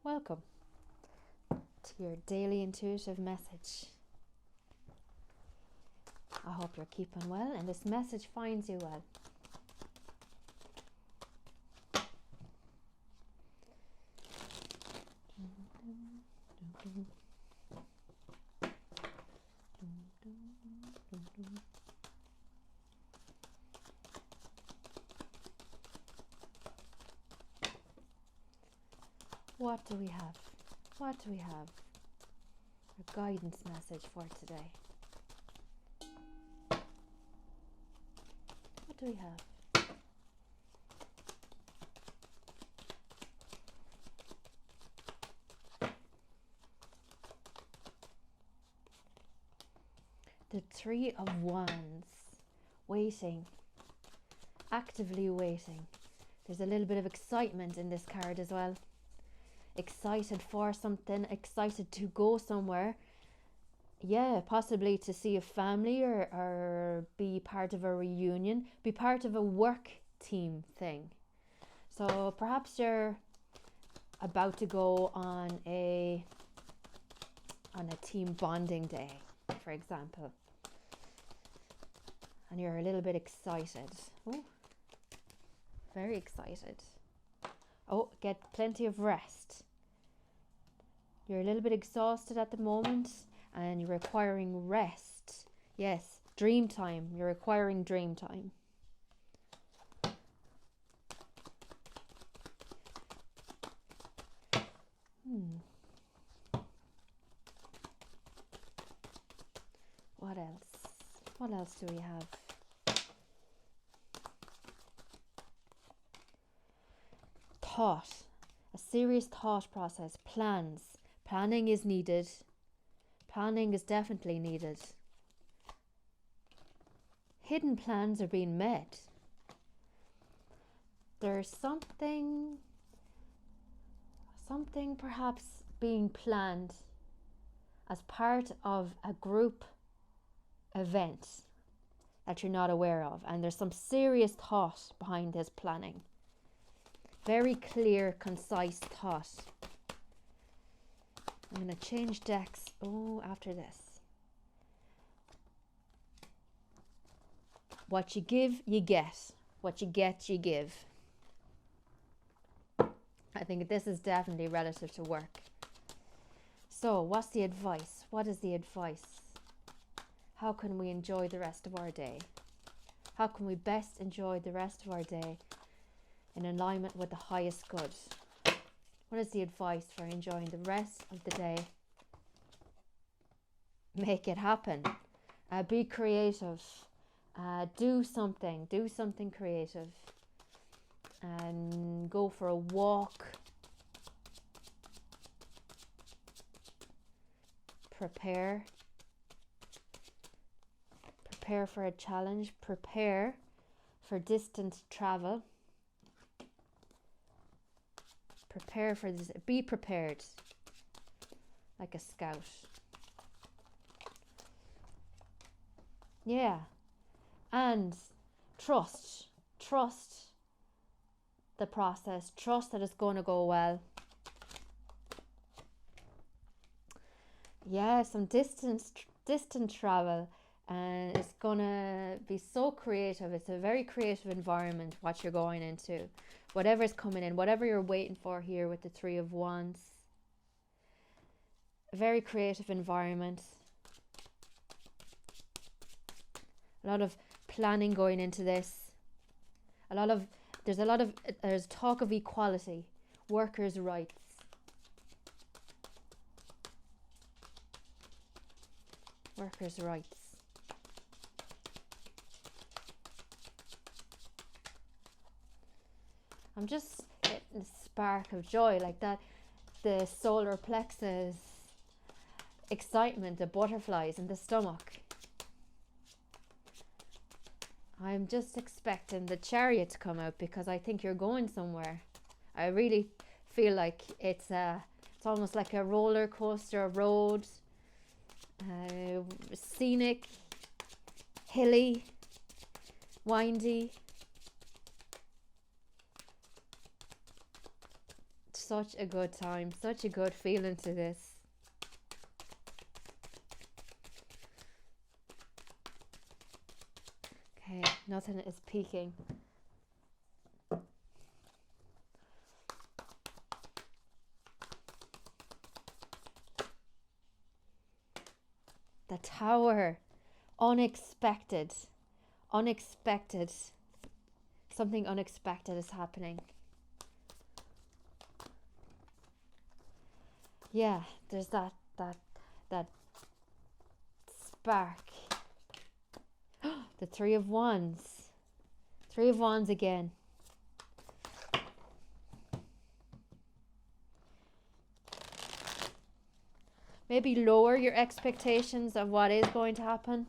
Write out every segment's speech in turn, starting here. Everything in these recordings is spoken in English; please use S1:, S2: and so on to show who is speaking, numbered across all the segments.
S1: Welcome to your daily intuitive message. I hope you're keeping well and this message finds you well. What do we have? What do we have? A guidance message for today. What do we have? The Three of Wands. Waiting. Actively waiting. There's a little bit of excitement in this card as well. Excited for something, excited to go somewhere. Yeah, possibly to see a family or be part of a reunion, be part of a work team thing. So perhaps you're about to go on a team bonding day, for example. And you're a little bit excited. Oh, very excited. Oh, get plenty of rest. You're a little bit exhausted at the moment and you're requiring rest. Yes, dream time. You're requiring dream time. What else? What else do we have? Thought. A serious thought process. Plans. Planning is needed. Planning is definitely needed. Hidden plans are being met. There's something perhaps being planned as part of a group event that you're not aware of. And there's some serious thought behind this planning. Very clear, concise thought. I'm going to change decks after this. What you give, you get. What you get, you give. I think this is definitely relative to work. So, what's the advice? What is the advice? How can we enjoy the rest of our day? How can we best enjoy the rest of our day in alignment with the highest good? What is the advice for enjoying the rest of the day? Make it happen. Be creative. Do something creative. Go for a walk. Prepare for a challenge. Prepare for distant travel. Prepare for this. Be prepared, like a scout. Yeah, and trust the process. Trust that it's going to go well. Yeah, some distant travel, and it's gonna be so creative. It's a very creative environment what you're going into. Whatever's coming in, whatever you're waiting for here with the Three of Wands. A very creative environment. A lot of planning going into this. There's talk of equality, workers' rights. Workers' rights. I'm just getting a spark of joy like that. The solar plexus, excitement, the butterflies in the stomach. I'm just expecting the Chariot to come out because I think you're going somewhere. I really feel like it's almost like a roller coaster road, scenic, hilly, windy. such a good time, such a good feeling to this. Okay, nothing is peaking. The Tower. Unexpected. Unexpected. Something unexpected is happening. Yeah, there's that spark. The Three of Wands. Three of Wands again. Maybe lower your expectations of what is going to happen.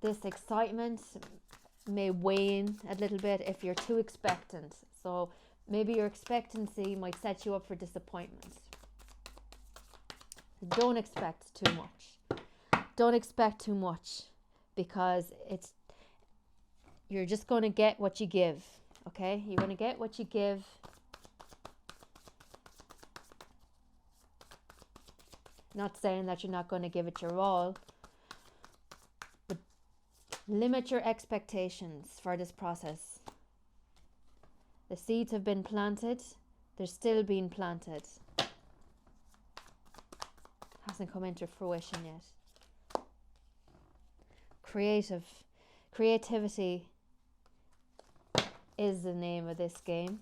S1: This excitement may wane a little bit if you're too expectant. So maybe your expectancy might set you up for disappointment. Don't expect too much. Don't expect too much, because you're just going to get what you give. Okay? You're going to get what you give. Not saying that you're not going to give it your all, but limit your expectations for this process. The seeds have been planted. They're still being planted. Hasn't come into fruition yet. Creativity is the name of this game.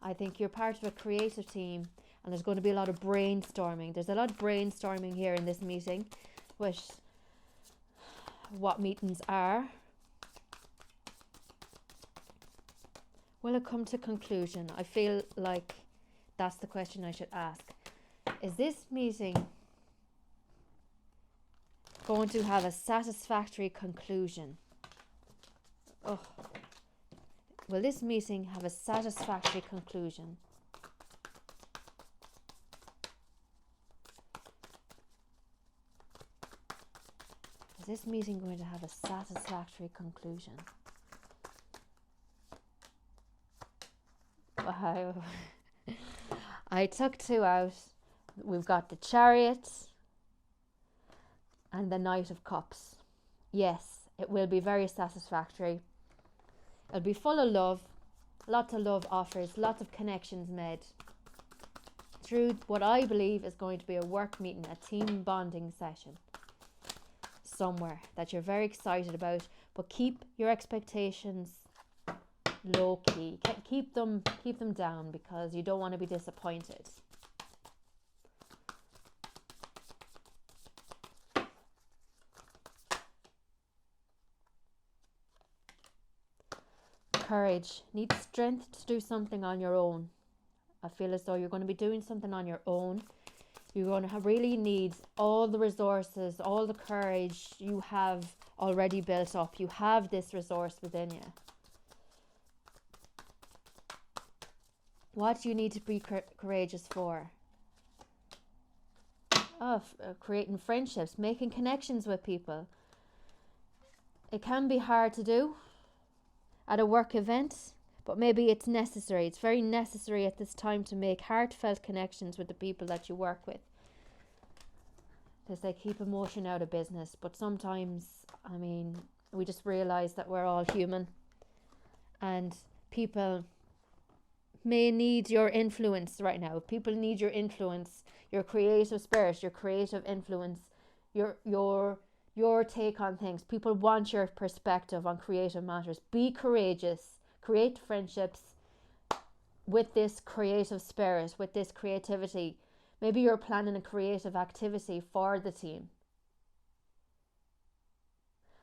S1: I think you're part of a creative team, and there's going to be a lot of brainstorming. There's a lot of brainstorming here in this meeting, which what meetings are. Will it come to conclusion? I feel like that's the question I should ask. Is this meeting going to have a satisfactory conclusion? Oh. Will this meeting have a satisfactory conclusion? Is this meeting going to have a satisfactory conclusion? Wow. I took two out. We've got the Chariot and the Knight of Cups. Yes, it will be very satisfactory. It'll be full of love, lots of love offers, lots of connections made through what I believe is going to be a work meeting, a team bonding session somewhere that you're very excited about, but keep your expectations low key. Keep them down, because you don't want to be disappointed. Courage. Need strength to do something on your own. I feel as though you're going to be doing something on your own. You're going to really need all the resources, all the courage you have already built up. You have this resource within you. What do you need to be courageous for? Creating friendships, making connections with people. It can be hard to do at a work event, but maybe it's necessary. It's very necessary at this time to make heartfelt connections with the people that you work with. They say keep emotion out of business, but sometimes, I mean, we just realize that we're all human, and people may need your influence right now. People need your influence, your creative spirit, your creative influence, your take on things. People want your perspective on creative matters. Be courageous. Create friendships with this creative spirit, with this creativity. Maybe you're planning a creative activity for the team.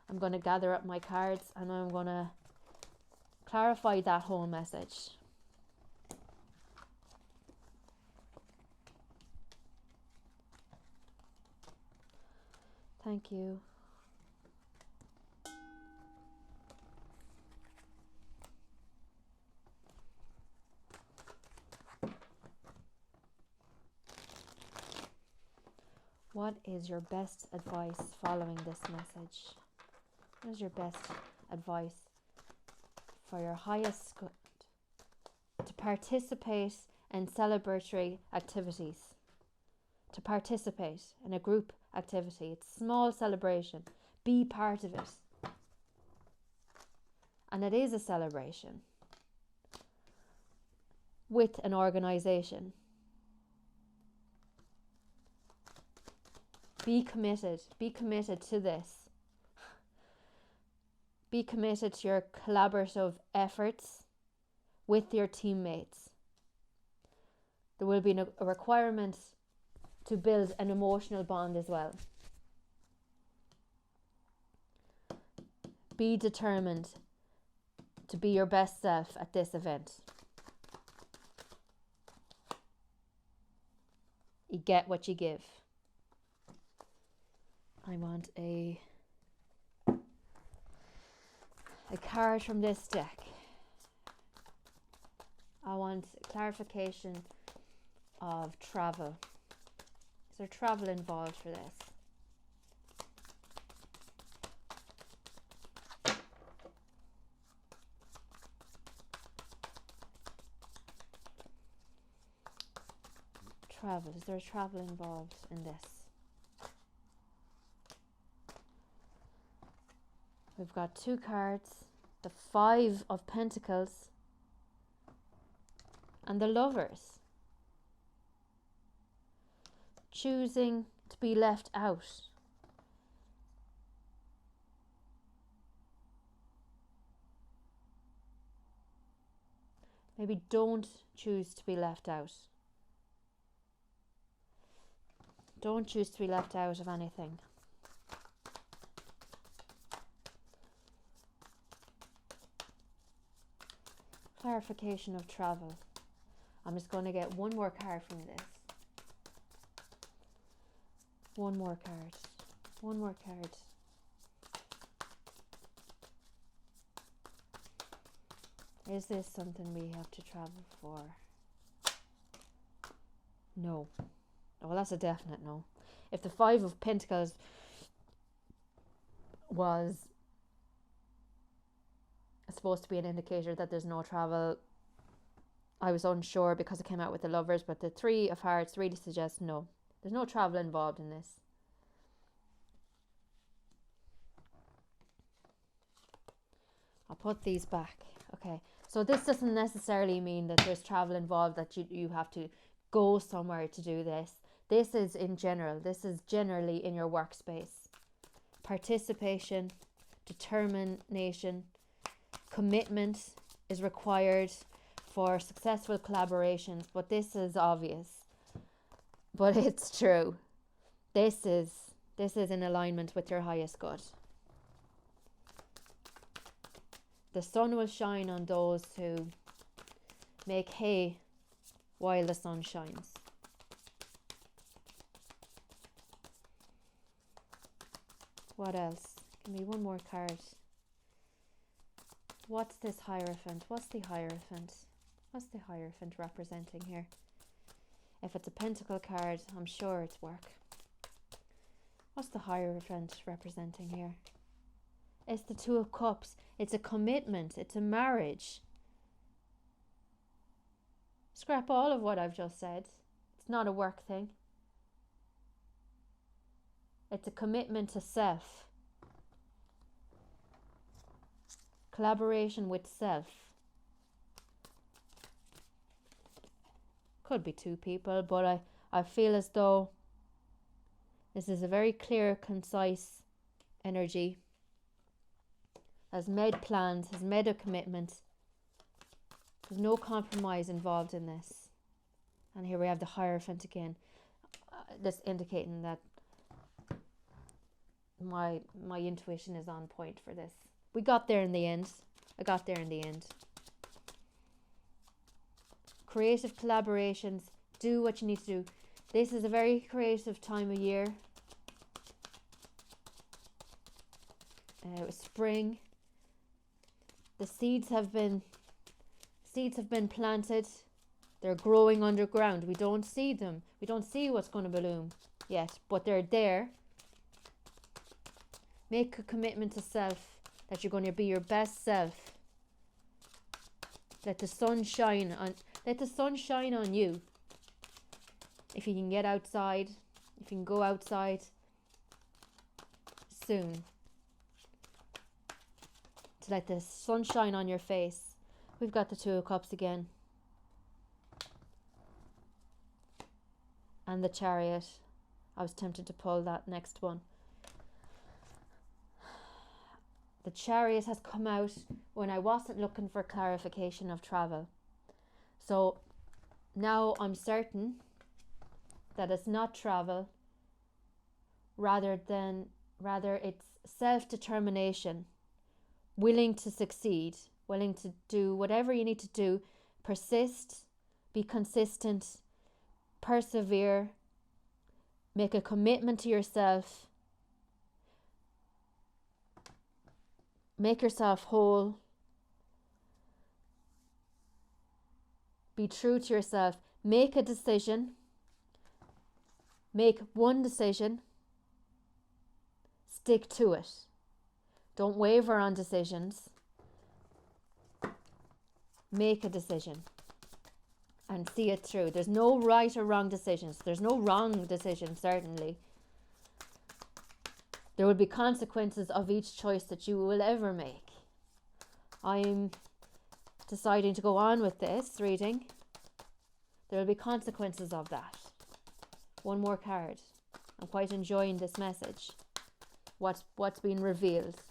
S1: I'm going to gather up my cards and I'm going to clarify that whole message. Thank you. What is your best advice following this message? What is your best advice for your highest good, to participate in celebratory activities, to participate in a group activity. It's a small celebration. Be part of it. And it is a celebration with an organisation. Be committed to this. Be committed to your collaborative efforts with your teammates. There will be a requirement to build an emotional bond as well. Be determined to be your best self at this event. You get what you give. I want a card from this deck. I want clarification of travel. Is there travel involved for this? Travel. Is there travel involved in this? We've got two cards. The Five of Pentacles and the Lovers. Choosing to be left out. Maybe don't choose to be left out. Don't choose to be left out of anything. Clarification of travel. I'm just going to get one more card from this. One more card. One more card. Is this something we have to travel for? No. Well, that's a definite no. If the Five of Pentacles was supposed to be an indicator that there's no travel, I was unsure because it came out with the Lovers, but the Three of Hearts really suggests no. There's no travel involved in this. I'll put these back. Okay, so this doesn't necessarily mean that there's travel involved, that you have to go somewhere to do this. This is in general. This is generally in your workspace. Participation, determination, commitment is required for successful collaborations, but this is obvious. But it's true. This is in alignment with your highest good. The sun will shine on those who make hay while the sun shines. What else? Give me one more card. What's this Hierophant? What's the Hierophant? What's the Hierophant representing here? If it's a Pentacle card, I'm sure it's work. What's the Hierophant representing here? It's the Two of Cups. It's a commitment. It's a marriage. Scrap all of what I've just said. It's not a work thing. It's a commitment to self. Collaboration with self. Could be two people, but I feel as though this is a very clear, concise energy. Has made plans, has made a commitment. There's no compromise involved in this. And here we have the Hierophant again. That's indicating that my intuition is on point for this. We got there in the end. I got there in the end. Creative collaborations. Do what you need to do. This is a very creative time of year. Spring. The seeds have been planted. They're growing underground. We don't see them. We don't see what's going to bloom yet, but they're there. Make a commitment to self that you're going to be your best self Let the sun shine on you. If you can get outside, if you can go outside soon, to let the sun shine on your face. We've got the Two of Cups again. And the Chariot. I was tempted to pull that next one. The Chariot has come out when I wasn't looking for clarification of travel. So now I'm certain that it's not travel, rather it's self-determination, willing to succeed, willing to do whatever you need to do, persist, be consistent, persevere, make a commitment to yourself, make yourself whole, be true to yourself, make a decision, make one decision, stick to it. Don't waver on decisions. Make a decision and see it through. There's no right or wrong decisions. There's no wrong decision, certainly. There will be consequences of each choice that you will ever make. I'm deciding to go on with this reading. There will be consequences of that. One more card. I'm quite enjoying this message. What's been revealed?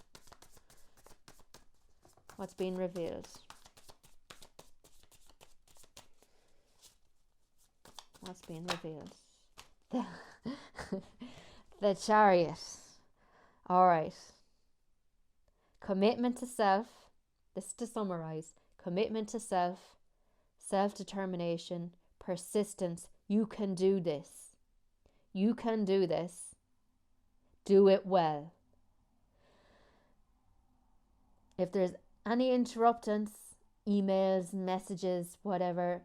S1: What's been revealed? What's been revealed? The Chariot. All right. Commitment to self. This is to summarize. Commitment to self, self-determination, persistence. You can do this. You can do this. Do it well. If there's any interruptions, emails, messages, whatever,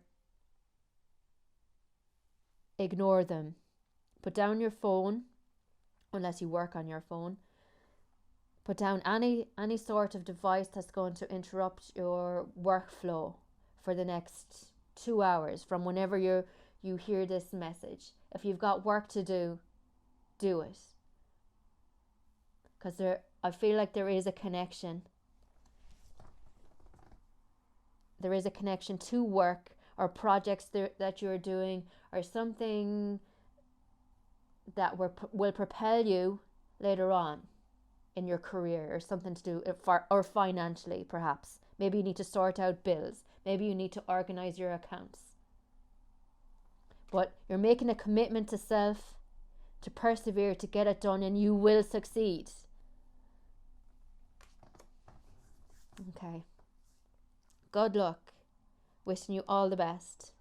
S1: ignore them. Put down your phone, unless you work on your phone. Put down any sort of device that's going to interrupt your workflow for the next 2 hours from whenever you hear this message. If you've got work to do, do it. Because I feel like there is a connection. There is a connection to work or projects that you're doing, or something that will propel you later on in your career, or something to do or financially, perhaps. Maybe you need to sort out bills. Maybe you need to organize your accounts. But you're making a commitment to self, to persevere, to get it done, and you will succeed. Okay. Good luck. Wishing you all the best.